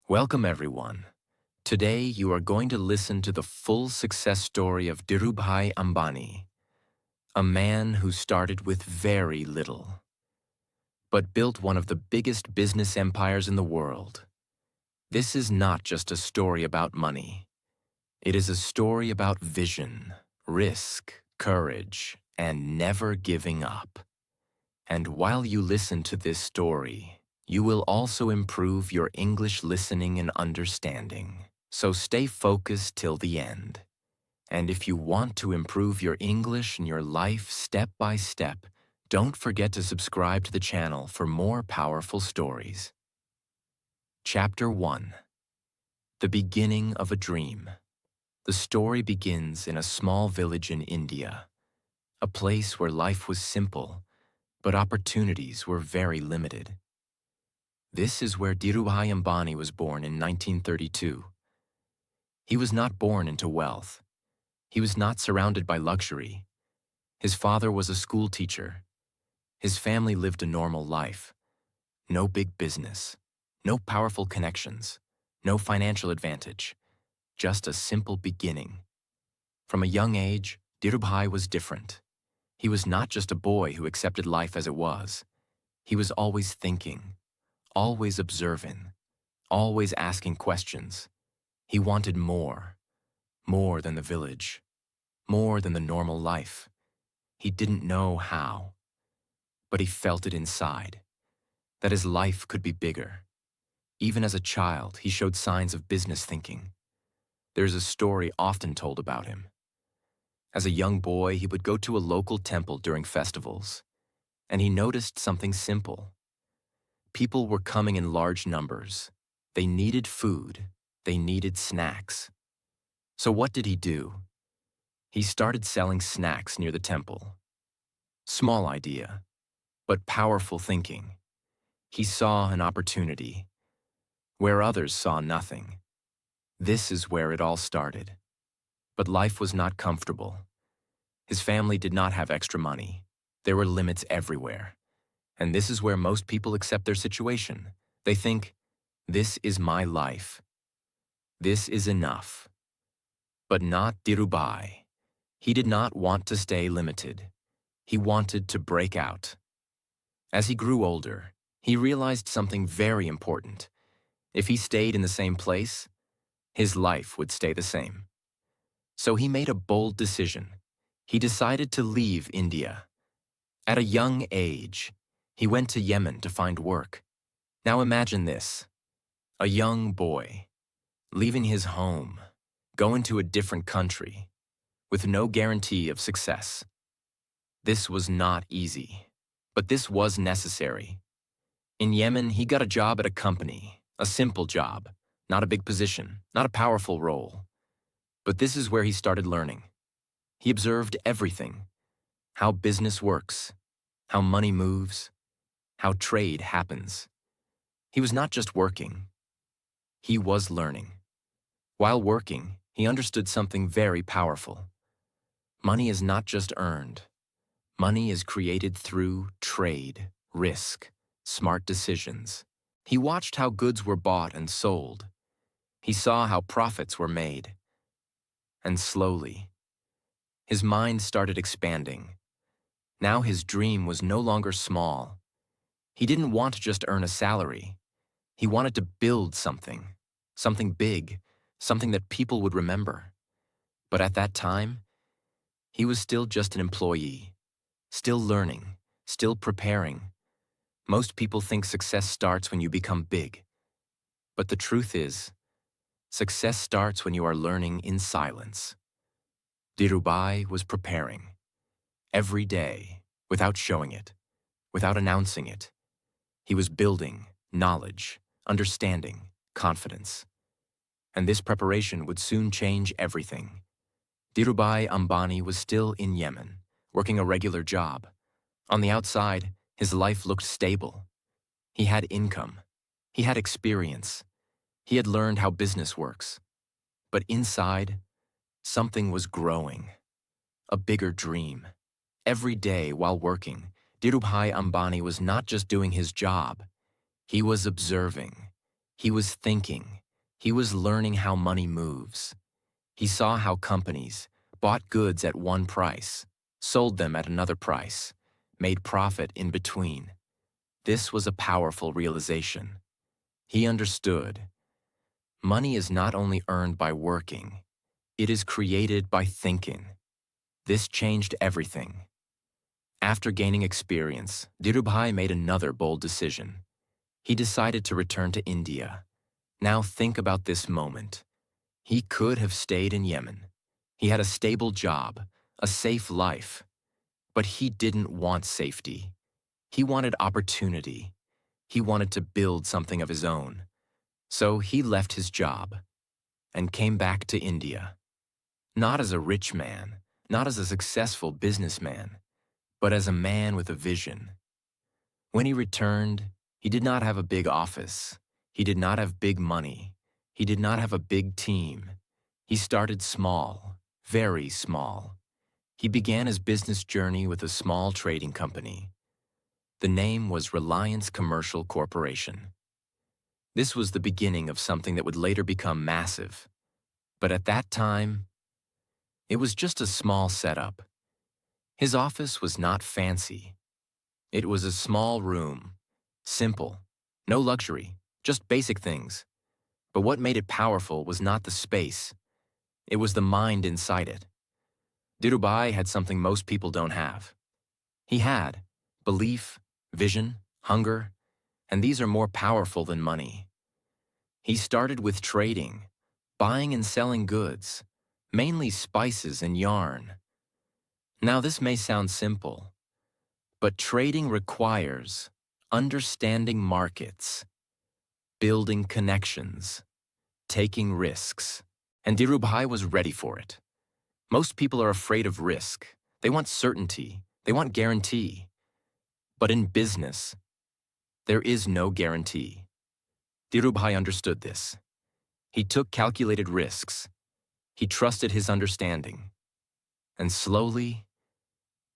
Welcome, everyone. Today, you are going to listen to the full success story of Dhirubhai Ambani, a man who started with very little, but built one of the biggest business empires in the world. This is not just a story about money. It is a story about vision, risk, courage, and never giving up. And while you listen to this story, you will also improve your English listening and understanding. So stay focused till the end. And if you want to improve your English and your life step by step, don't forget to subscribe to the channel for more powerful stories. Chapter 1. The Beginning of a Dream. The story begins in a small village in India, a place where life was simple, but opportunities were very limited. This is where Dhirubhai Ambani was born in 1932. He was not born into wealth. He was not surrounded by luxury. His father was a school teacher. His family lived a normal life. No big business, no powerful connections, no financial advantage, just a simple beginning. From a young age, Dhirubhai was different. He was not just a boy who accepted life as it was. He was always thinking, always observing, always asking questions. He wanted more than the village, more than the normal life. He didn't know how, but he felt it inside, that his life could be bigger. Even as a child, he showed signs of business thinking. There's a story often told about him. As a young boy, he would go to a local temple during festivals, and he noticed something simple. People were coming in large numbers. They needed food. They needed snacks. So what did he do? He started selling snacks near the temple. Small idea, but powerful thinking. He saw an opportunity where others saw nothing. This is where it all started. But life was not comfortable. His family did not have extra money. There were limits everywhere. And this is where most people accept their situation. They think, this is my life. This is enough. But not Dhirubhai. He did not want to stay limited. He wanted to break out. As he grew older, he realized something very important. If he stayed in the same place, his life would stay the same. So he made a bold decision. He decided to leave India. At a young age, he went to Yemen to find work. Now imagine this, a young boy, leaving his home, going to a different country, with no guarantee of success. This was not easy, but this was necessary. In Yemen, he got a job at a company, a simple job, not a big position, not a powerful role. But this is where he started learning. He observed everything, how business works, how money moves, how trade happens. He was not just working, he was learning. While working, he understood something very powerful. Money is not just earned. Money is created through trade, risk, smart decisions. He watched how goods were bought and sold. He saw how profits were made. And slowly, his mind started expanding. Now his dream was no longer small. He didn't want to just earn a salary. He wanted to build something big, something that people would remember. But at that time, he was still just an employee, still learning, still preparing. Most people think success starts when you become big. But the truth is, success starts when you are learning in silence. Dhirubhai was preparing. Every day, without showing it, without announcing it. He was building knowledge, understanding, confidence. And this preparation would soon change everything. Dhirubhai Ambani was still in Yemen, working a regular job. On the outside, his life looked stable. He had income. He had experience. He had learned how business works. But inside, something was growing. A bigger dream. Every day while working, Dhirubhai Ambani was not just doing his job. He was observing. He was thinking. He was learning how money moves. He saw how companies bought goods at one price, sold them at another price, made profit in between. This was a powerful realization. He understood. Money is not only earned by working, it is created by thinking. This changed everything. After gaining experience, Dhirubhai made another bold decision. He decided to return to India. Now think about this moment. He could have stayed in Yemen. He had a stable job, a safe life. But he didn't want safety. He wanted opportunity. He wanted to build something of his own. So he left his job and came back to India. Not as a rich man, not as a successful businessman, but as a man with a vision. When he returned, he did not have a big office. He did not have big money. He did not have a big team. He started small, very small. He began his business journey with a small trading company. The name was Reliance Commercial Corporation. This was the beginning of something that would later become massive. But at that time, it was just a small setup. His office was not fancy. It was a small room, simple, no luxury, just basic things. But what made it powerful was not the space. It was the mind inside it. Dhirubhai had something most people don't have. He had belief, vision, hunger, and these are more powerful than money. He started with trading, buying and selling goods, mainly spices and yarn. Now this may sound simple, but trading requires understanding markets, building connections, taking risks, and Dhirubhai was ready for it. Most people are afraid of risk. They want certainty. They want guarantee. But in business, there is no guarantee. Dhirubhai understood this. He took calculated risks. He trusted his understanding. And slowly,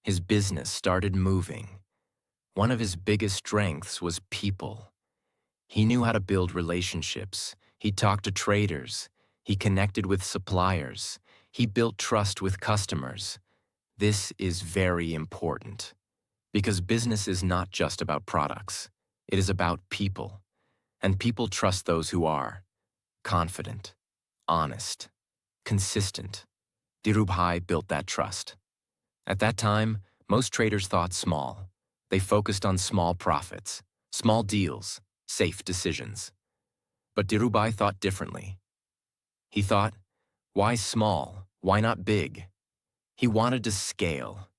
his business started moving. One of his biggest strengths was people. He knew how to build relationships. He talked to traders. He connected with suppliers. He built trust with customers. This is very important because business is not just about products. It is about people. And people trust those who are confident, honest, consistent. Dhirubhai built that trust. At that time, most traders thought small. They focused on small profits, small deals, safe decisions. But Dhirubhai thought differently. He thought, why small? Why not big? He wanted to scale.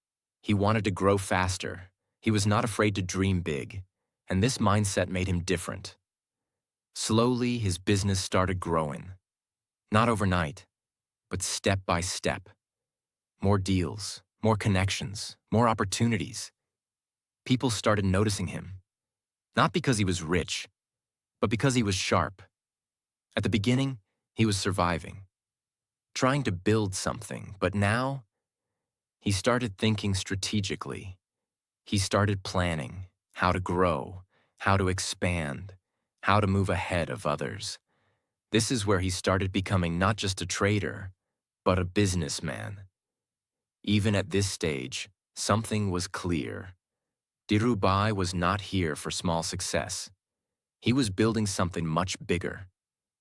He wanted to grow faster. He was not afraid to dream big. And this mindset made him different. Slowly, his business started growing. Not overnight, but step by step. More deals, more connections, more opportunities. People started noticing him. Not because he was rich, but because he was sharp. At the beginning, he was surviving, trying to build something, but now he started thinking strategically. He started planning how to grow, how to expand, how to move ahead of others. This is where he started becoming not just a trader, but a businessman. Even at this stage, something was clear. Dhirubhai was not here for small success. He was building something much bigger,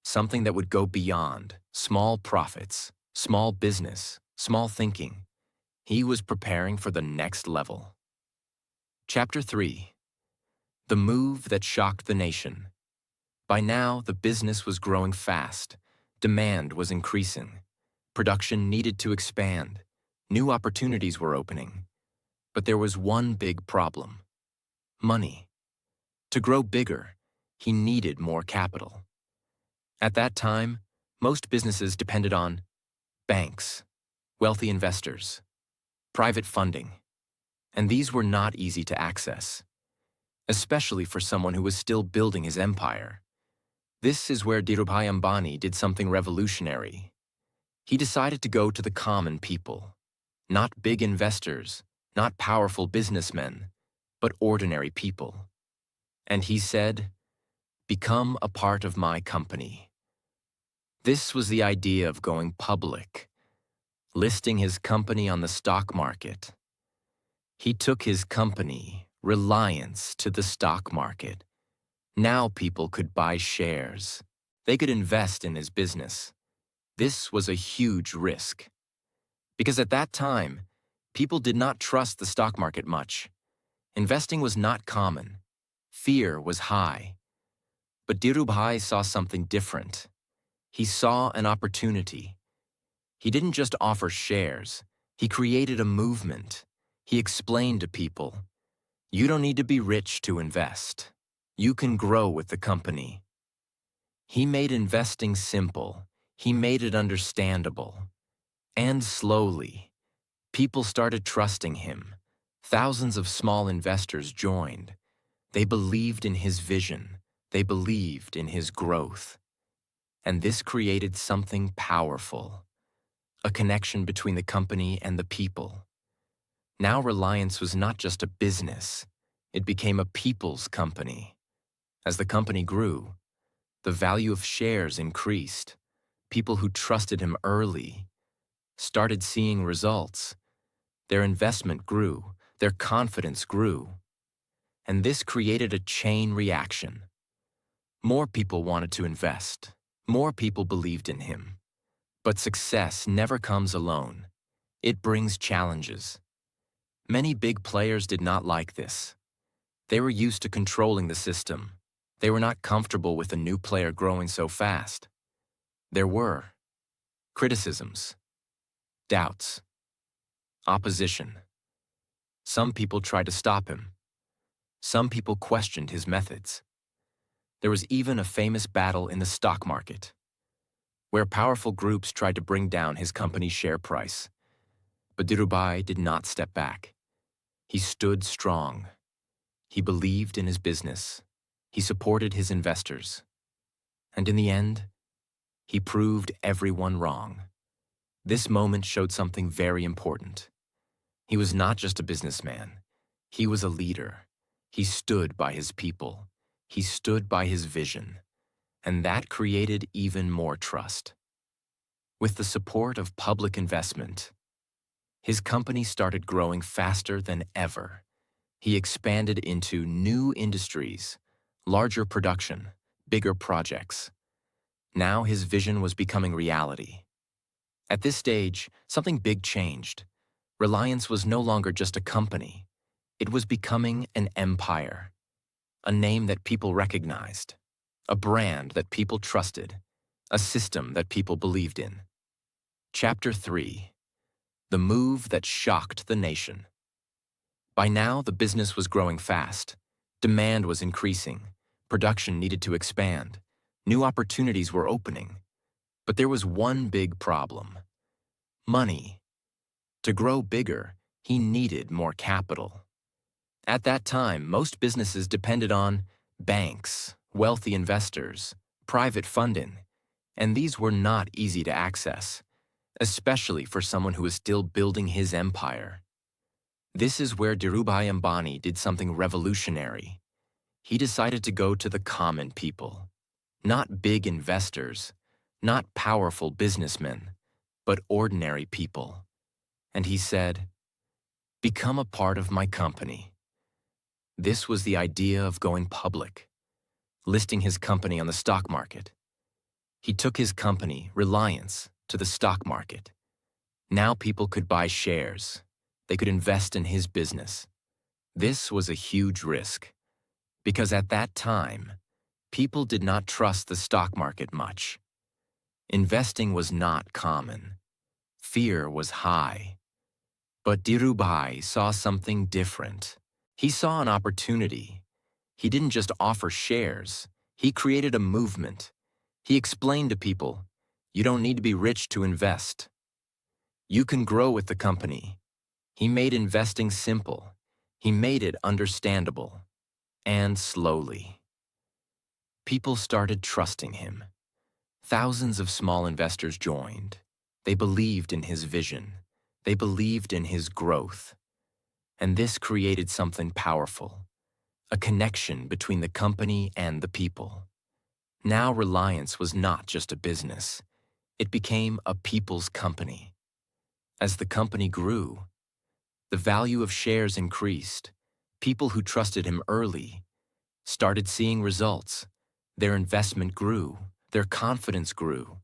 something that would go beyond small profits, small business, small thinking. He was preparing for the next level. Chapter 3. The move that shocked the nation. By now, the business was growing fast. Demand was increasing. Production needed to expand. New opportunities were opening. But there was one big problem: money. To grow bigger, he needed more capital. At that time, most businesses depended on banks, wealthy investors, private funding, and these were not easy to access, especially for someone who was still building his empire. This is where Dhirubhai Ambani did something revolutionary. He decided to go to the common people, not big investors, not powerful businessmen, but ordinary people. And he said, "Become a part of my company. This was the idea of going public, listing his company on the stock market. He took his company, Reliance, to the stock market. Now people could buy shares. They could invest in his business. This was a huge risk. Because at that time, people did not trust the stock market much. Investing was not common. Fear was high. But Dhirubhai saw something different. He saw an opportunity. He didn't just offer shares. He created a movement. He explained to people, you don't need to be rich to invest. You can grow with the company. He made investing simple. He made it understandable. And slowly, people started trusting him. Thousands of small investors joined. They believed in his vision. They believed in his growth. And this created something powerful, a connection between the company and the people. Now Reliance was not just a business. It became a people's company. As the company grew, the value of shares increased. People who trusted him early started seeing results. Their investment grew. Their confidence grew. And this created a chain reaction. More people wanted to invest. More people believed in him. But success never comes alone. It brings challenges. Many big players did not like this. They were used to controlling the system. They were not comfortable with a new player growing so fast. There were criticisms, doubts, opposition. Some people tried to stop him. Some people questioned his methods. There was even a famous battle in the stock market, where powerful groups tried to bring down his company's share price. But Dhirubhai did not step back. He stood strong. He believed in his business. He supported his investors. And in the end, he proved everyone wrong. This moment showed something very important. He was not just a businessman. He was a leader. He stood by his people. He stood by his vision. And that created even more trust. With the support of public investment, his company started growing faster than ever. He expanded into new industries, larger production, bigger projects. Now his vision was becoming reality. At this stage, something big changed. Reliance was no longer just a company. It was becoming an empire, a name that people recognized, a brand that people trusted, a system that people believed in. Chapter 3: The Move That Shocked the Nation. By now, the business was growing fast. Demand was increasing. Production needed to expand. New opportunities were opening. But there was one big problem: money. To grow bigger, he needed more capital. At that time, most businesses depended on banks, wealthy investors, private funding, and these were not easy to access, especially for someone who was still building his empire. This is where Dhirubhai Ambani did something revolutionary. He decided to go to the common people, not big investors, not powerful businessmen, but ordinary people. And he said, "Become a part of my company." This was the idea of going public, listing his company on the stock market. He took his company, Reliance, to the stock market. Now people could buy shares. They could invest in his business. This was a huge risk, because at that time, people did not trust the stock market much. Investing was not common. Fear was high. But Dhirubhai saw something different. He saw an opportunity. He didn't just offer shares. He created a movement. He explained to people, you don't need to be rich to invest. You can grow with the company. He made investing simple. He made it understandable. And slowly, people started trusting him. Thousands of small investors joined. They believed in his vision. They believed in his growth. And this created something powerful, a connection between the company and the people. Now Reliance was not just a business. It became a people's company. As the company grew, the value of shares increased. People who trusted him early started seeing results. Their investment grew, their confidence grew,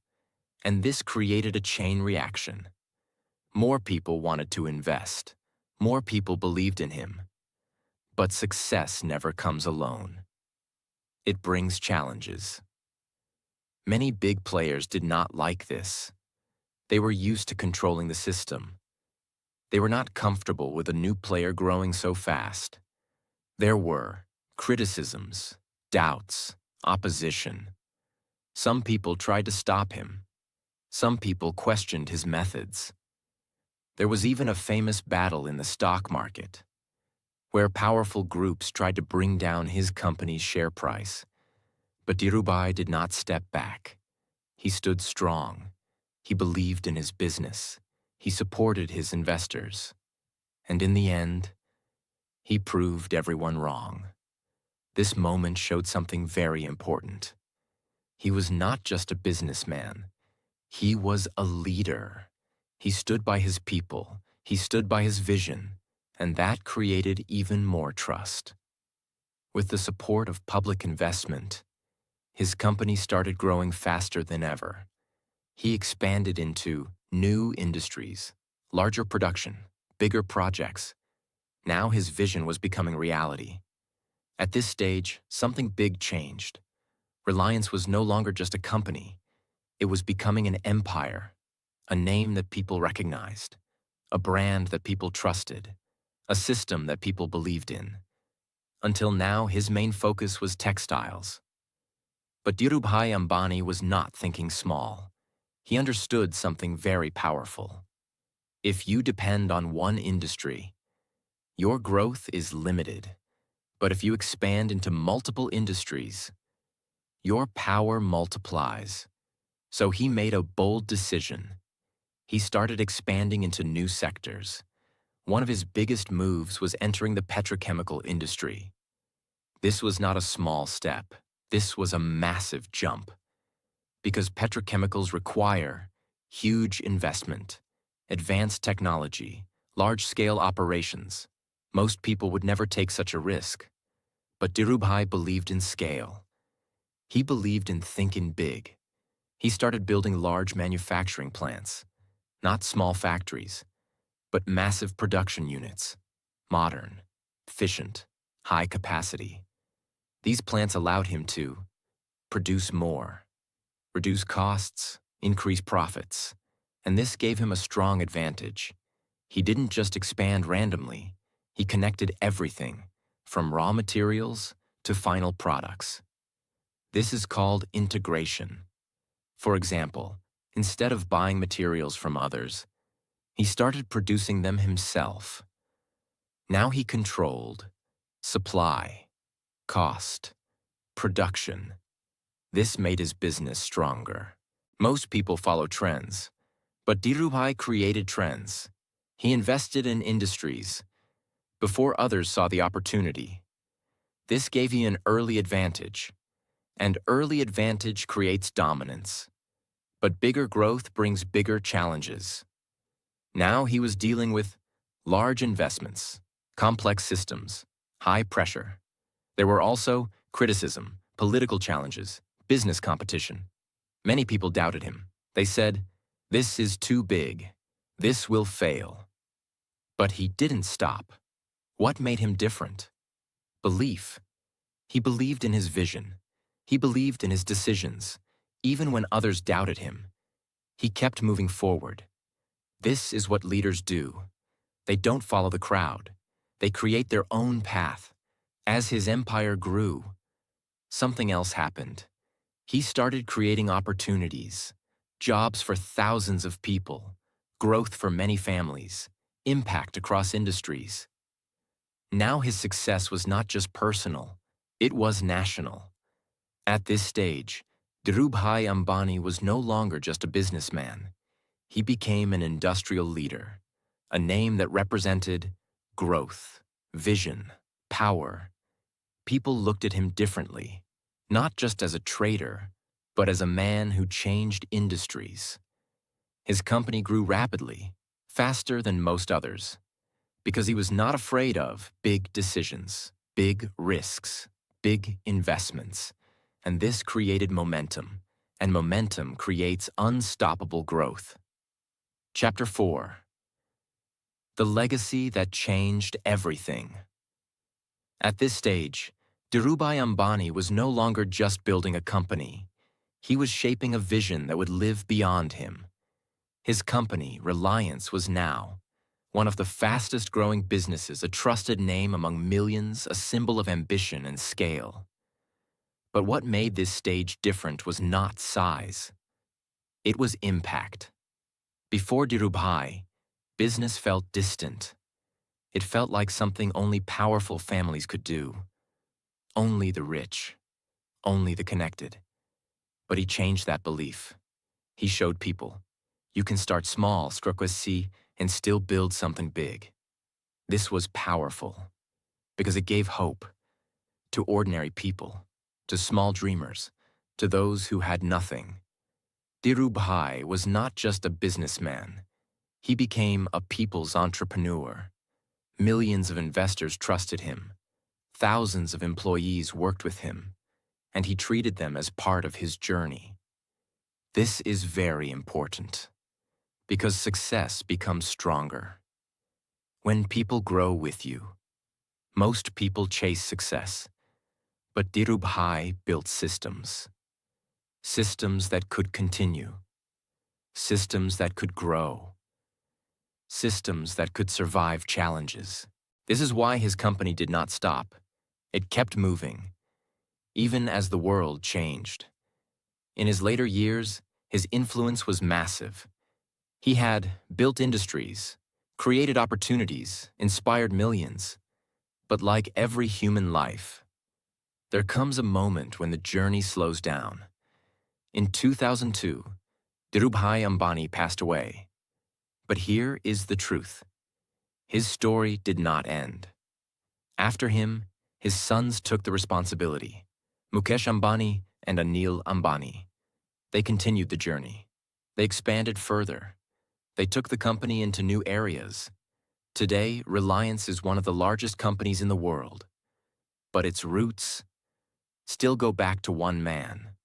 and this created a chain reaction. More people wanted to invest. More people believed in him. But success never comes alone. It brings challenges. Many big players did not like this. They were used to controlling the system. They were not comfortable with a new player growing so fast. There were criticisms, doubts, opposition. Some people tried to stop him. Some people questioned his methods. There was even a famous battle in the stock market, where powerful groups tried to bring down his company's share price. But Dhirubhai did not step back. He stood strong. He believed in his business. He supported his investors. And in the end, he proved everyone wrong. This moment showed something very important. He was not just a businessman. He was a leader. He stood by his people. He stood by his vision. And that created even more trust. With the support of public investment, his company started growing faster than ever. He expanded into new industries, larger production, bigger projects. Now his vision was becoming reality. At this stage, something big changed. Reliance was no longer just a company. It was becoming an empire, a name that people recognized, a brand that people trusted, a system that people believed in. Until now, his main focus was textiles. But Dhirubhai Ambani was not thinking small. He understood something very powerful. If you depend on one industry, your growth is limited. But if you expand into multiple industries, your power multiplies. So he made a bold decision. He started expanding into new sectors. One of his biggest moves was entering the petrochemical industry. This was not a small step. This was a massive jump. Because petrochemicals require huge investment, advanced technology, large-scale operations. Most people would never take such a risk. But Dhirubhai believed in scale. He believed in thinking big. He started building large manufacturing plants, not small factories, but massive production units, modern, efficient, high capacity. These plants allowed him to produce more, reduce costs, increase profits, and this gave him a strong advantage. He didn't just expand randomly. He connected everything, from raw materials to final products. This is called integration. For example, instead of buying materials from others, he started producing them himself. Now he controlled supply, cost, production. This made his business stronger. Most people follow trends, but Dhirubhai created trends. He invested in industries before others saw the opportunity. This gave you an early advantage, and early advantage creates dominance. But bigger growth brings bigger challenges. Now he was dealing with large investments, complex systems, high pressure. There were also criticism, political challenges, business competition. Many people doubted him. They said, "This is too big. This will fail." But he didn't stop. What made him different? Belief. He believed in his vision. He believed in his decisions. Even when others doubted him, he kept moving forward. This is what leaders do. They don't follow the crowd. They create their own path. As his empire grew, something else happened. He started creating opportunities, jobs for thousands of people, growth for many families, impact across industries. Now his success was not just personal, it was national. At this stage, Dhirubhai Ambani was no longer just a businessman. He became an industrial leader, a name that represented growth, vision, power. People looked at him differently, not just as a trader, but as a man who changed industries. His company grew rapidly, faster than most others, because he was not afraid of big decisions, big risks, big investments. And this created momentum, and momentum creates unstoppable growth. Chapter 4. The legacy that changed everything. At this stage, Dhirubhai Ambani was no longer just building a company. He was shaping a vision that would live beyond him. His company, Reliance, was now one of the fastest-growing businesses, a trusted name among millions, a symbol of ambition and scale. But what made this stage different was not size. It was impact. Before Dhirubhai, business felt distant. It felt like something only powerful families could do. Only the rich. Only the connected. But he changed that belief. He showed people, you can start small, and still build something big. This was powerful, because it gave hope to ordinary people, to small dreamers, to those who had nothing. Dhirubhai was not just a businessman. He became a people's entrepreneur. Millions of investors trusted him. Thousands of employees worked with him, and he treated them as part of his journey. This is very important, because success becomes stronger when people grow with you. Most people chase success, but Dhirubhai built systems. Systems that could continue. Systems that could grow. Systems that could survive challenges. This is why his company did not stop. It kept moving, even as the world changed. In his later years, his influence was massive. He had built industries, created opportunities, inspired millions. But like every human life, there comes a moment when the journey slows down. In 2002, Dhirubhai Ambani passed away. But here is the truth. His story did not end. After him, his sons took the responsibility. Mukesh Ambani and Anil Ambani. They continued the journey. They expanded further. They took the company into new areas. Today, Reliance is one of the largest companies in the world. But its roots still go back to one man,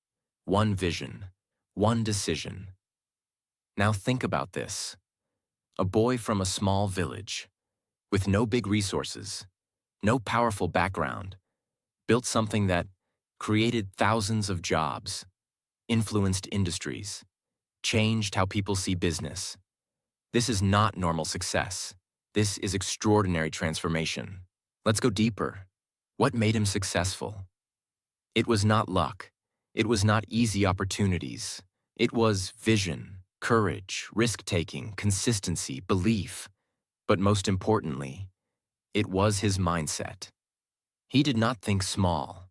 one vision, one decision. Now think about this. A boy from a small village, with no big resources, no powerful background, built something that created thousands of jobs, influenced industries, changed how people see business. This is not normal success. This is extraordinary transformation. Let's go deeper. What made him successful? It was not luck. It was not easy opportunities. It was vision, courage, risk-taking, consistency, belief. But most importantly, it was his mindset. He did not think small.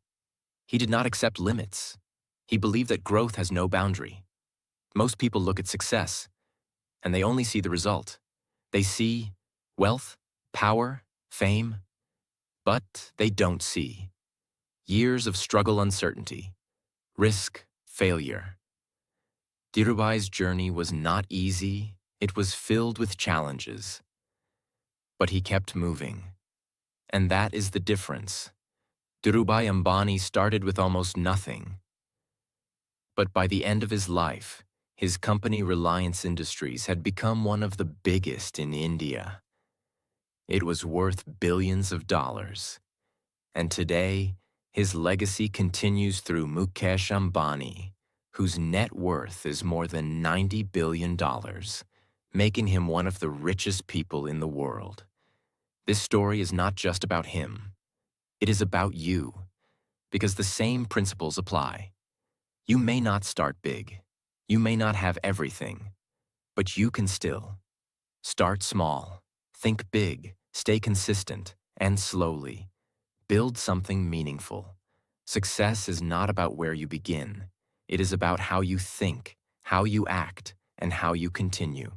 He did not accept limits. He believed that growth has no boundary. Most people look at success, and they only see the result. They see wealth, power, fame, but they don't see years of struggle, uncertainty, risk, failure. Dhirubhai's journey was not easy. It was filled with challenges. But he kept moving. And that is the difference. Dhirubhai Ambani started with almost nothing. But by the end of his life, his company Reliance Industries had become one of the biggest in India. It was worth billions of dollars. And today, his legacy continues through Mukesh Ambani, whose net worth is more than $90 billion, making him one of the richest people in the world. This story is not just about him. It is about you, because the same principles apply. You may not start big. You may not have everything, but you can still start small, think big, stay consistent, and slowly build something meaningful. Success is not about where you begin. It is about how you think, how you act, and how you continue.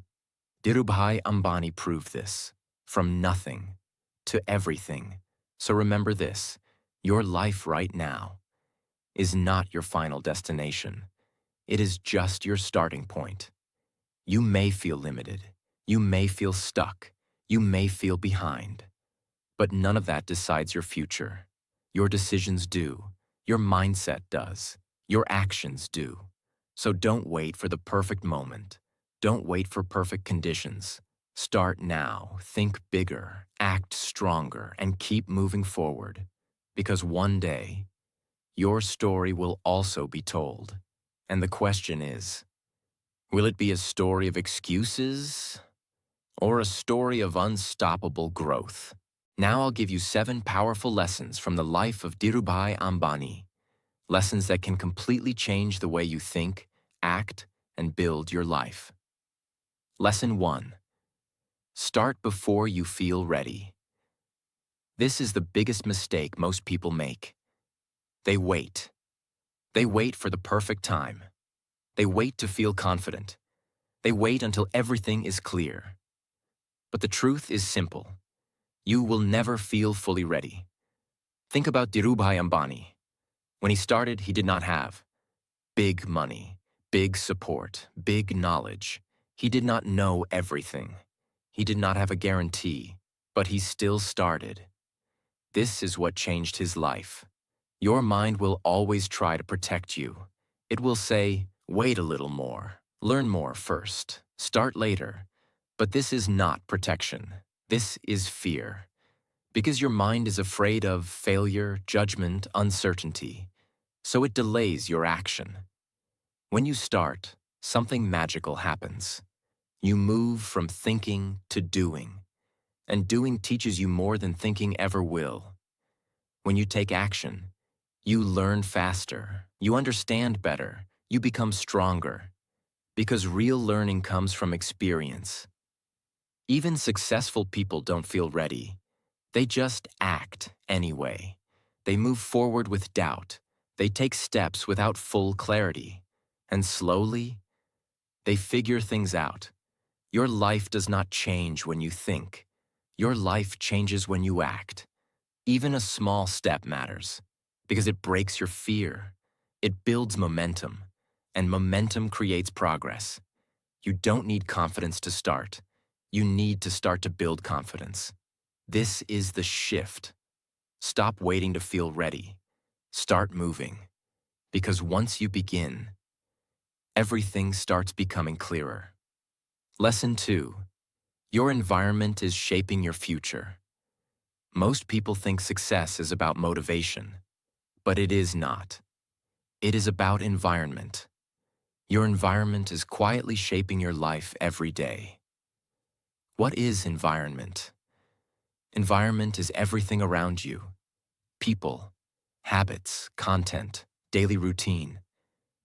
Dhirubhai Ambani proved this, from nothing to everything. So remember this, your life right now is not your final destination. It is just your starting point. You may feel limited. You may feel stuck. You may feel behind. But none of that decides your future. Your decisions do. Your mindset does. Your actions do. So don't wait for the perfect moment. Don't wait for perfect conditions. Start now, think bigger, act stronger, and keep moving forward. Because one day, your story will also be told. And the question is, will it be a story of excuses or a story of unstoppable growth? Now I'll give you 7 powerful lessons from the life of Dhirubhai Ambani. Lessons that can completely change the way you think, act, and build your life. Lesson 1. Start before you feel ready. This is the biggest mistake most people make. They wait. They wait for the perfect time. They wait to feel confident. They wait until everything is clear. But the truth is simple. You will never feel fully ready. Think about Dhirubhai Ambani. When he started, he did not have big money, big support, big knowledge. He did not know everything. He did not have a guarantee, but he still started. This is what changed his life. Your mind will always try to protect you. It will say, wait a little more, learn more first, start later. But this is not protection. This is fear. Because your mind is afraid of failure, judgment, uncertainty. So it delays your action. When you start, something magical happens. You move from thinking to doing. And doing teaches you more than thinking ever will. When you take action, you learn faster, you understand better, you become stronger. Because real learning comes from experience. Even successful people don't feel ready. They just act anyway. They move forward with doubt. They take steps without full clarity. And slowly, they figure things out. Your life does not change when you think. Your life changes when you act. Even a small step matters, because it breaks your fear. It builds momentum, and momentum creates progress. You don't need confidence to start. You need to start to build confidence. This is the shift. Stop waiting to feel ready. Start moving. Because once you begin, everything starts becoming clearer. Lesson 2. Your environment is shaping your future. Most people think success is about motivation, but it is not. It is about environment. Your environment is quietly shaping your life every day. What is environment? Environment is everything around you. People, habits, content, daily routine.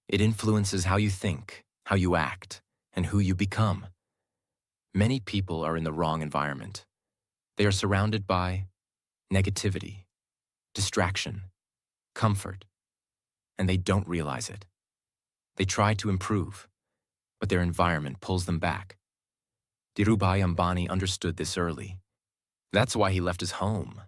It influences how you think, how you act, and who you become. Many people are in the wrong environment. They are surrounded by negativity, distraction, comfort, and they don't realize it. They try to improve, but their environment pulls them back. Dhirubhai Ambani understood this early. That's why he left his home,